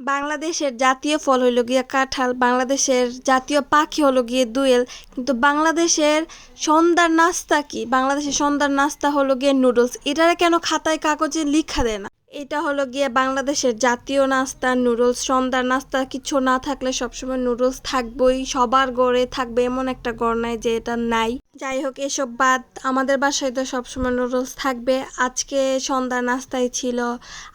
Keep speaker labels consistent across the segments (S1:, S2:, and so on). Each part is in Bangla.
S1: বাংলাদেশের জাতীয় ফল হইল গিয়ে কাঁঠাল, বাংলাদেশের জাতীয় পাখি হলো গিয়ে দোয়েল। কিন্তু বাংলাদেশের সন্ধ্যার নাস্তা কি? বাংলাদেশের সন্ধ্যার নাস্তা হলো গিয়ে নুডলস। এটারে কেন খাতায় কাগজে লিখা দেয় না? এটা হলো গিয়ে বাংলাদেশের জাতীয় নাস্তা নুডলস। সন্ধ্যার নাস্তা কিছু না থাকলে সবসময় নুডলস থাকবেই, সবার ঘরে থাকবে, এমন একটা ঘর নাই যে এটা নাই। যাই হোক, এসব বাদ, আমাদের বাসায় তো সবসময় নুডলস থাকবে। আজকে সন্ধ্যার নাস্তায় ছিল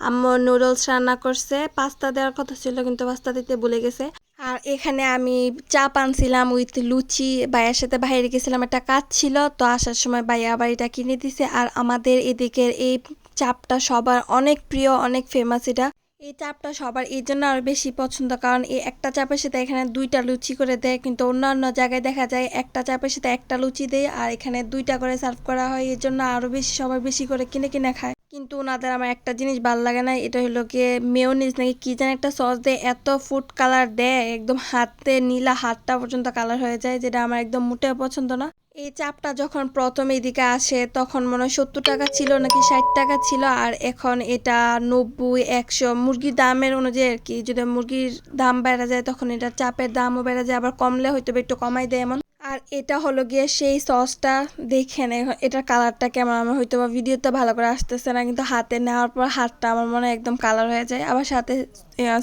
S1: আম্মু নুডলস রান্না করছে। পাস্তা দেওয়ার কথা ছিল কিন্তু পাস্তা দিতে ভুলে গেছে। আর এখানে আমি চাপ আনছিলাম উইথ লুচি। ভাইয়ের সাথে বাইরে গেছিলাম, একটা কাজ ছিল, তো আসার সময় ভাইয়া আবার এটা কিনে দিছে। আর আমাদের এদিকের এই চাপটা সবার অনেক প্রিয়, অনেক ফেমাস। এটা এই চাপটা সবার এই জন্য আরো বেশি পছন্দ, কারণ এই একটা চাপের সাথে এখানে দুইটা লুচি করে দেয়। কিন্তু অন্যান্য জায়গায় দেখা যায় একটা চাপের সাথে একটা লুচি দেয় আর এখানে দুইটা করে সার্ভ করা হয়। এর জন্য আরো বেশি সবাই বেশি করে কিনে কিনে খায়। কিন্তু ওনাদের আমার একটা জিনিস ভালো লাগে না, এটা হলো গিয়ে মেয়োনিজ নাকি কি যেন একটা সস দেয়, এত ফুড কালার দেয়, একদম হাতে নীলা হাতটা পর্যন্ত কালার হয়ে যায়, যেটা আমার একদম মোটেও পছন্দ না। এই চাপটা যখন প্রথম এদিকে আসে তখন মনে হয় 70 টাকা ছিল নাকি 60 টাকা ছিল, আর এখন এটা 90, 100 মুরগির দামের অনুযায়ী আর কি। যদি মুরগির দাম বেড়ে যায় তখন এটা চাপের দামও বেড়ে যায়, আবার কমলে হয়তো একটু কমাই দেয় এমন। আর এটা হলো গিয়ে সেই সসটা, দেখেন এটার কালারটা কেমন। আমার হয়তো বা ভিডিওতে ভালো করে আসতেছে না, কিন্তু হাতে নেওয়ার পর হাতটা আমার মনে হয় একদম কালার হয়ে যায়। আবার সাথে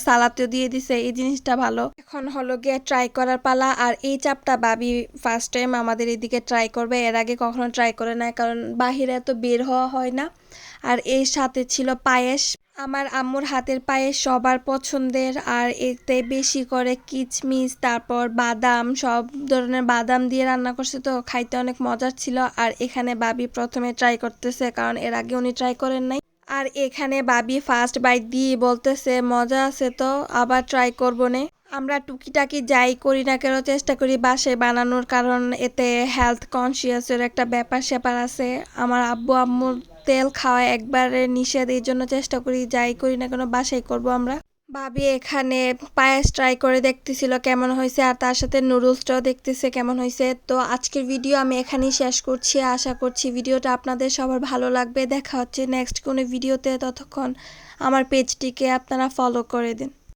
S1: সালাদও দিয়ে দিছে, এই জিনিসটা ভালো। এখন হলো গিয়ে ট্রাই করার পালা। আর এই চাপটা ভাবি ফার্স্ট টাইম আমাদের এদিকে ট্রাই করবে, এর আগে কখনো ট্রাই করে নাই, কারণ বাহিরে এত বের হওয়া হয় না। আর এর সাথে ছিল পায়েস। আমার আম্মুর হাতের পায়েস সবার পছন্দের, আর এতে বেশি করে কিচমিচ, তারপর বাদাম, সব ধরনের বাদাম দিয়ে রান্না করছে, তো খাইতে অনেক মজার ছিল। আর এখানে ভাবি প্রথমে ট্রাই করতেছে, কারণ এর আগে উনি ট্রাই করেন নাই। আর এখানে ভাবি ফার্স্ট বাইট দিয়ে বলতেছে মজা আছে, তো আবার ট্রাই করবো নে। আমরা টুকিটাকি যাই করি না কেন চেষ্টা করি বাসায় বানানোর, কারণ এতে হেলথ কনসিয়াসের একটা ব্যাপার স্যাপার আছে। আমার আব্বু আম্মুর তেল খাওয়া একবারে নিষেধ, এই জন্য চেষ্টা করি যাই করি না কেন বাসায় করব আমরা। ভাবি এখানে পায়েস ট্রাই করে দেখতেছিল কেমন হয়েছে, আর তার সাথে নুডলসটাও দেখতেছে কেমন হয়েছে। তো আজকের ভিডিও আমি এখানেই শেষ করছি। আশা করছি ভিডিওটা আপনাদের সবার ভালো লাগবে। দেখা হচ্ছে নেক্সট কোনো ভিডিওতে, ততক্ষণ আমার পেজটিকে আপনারা ফলো করে দিন।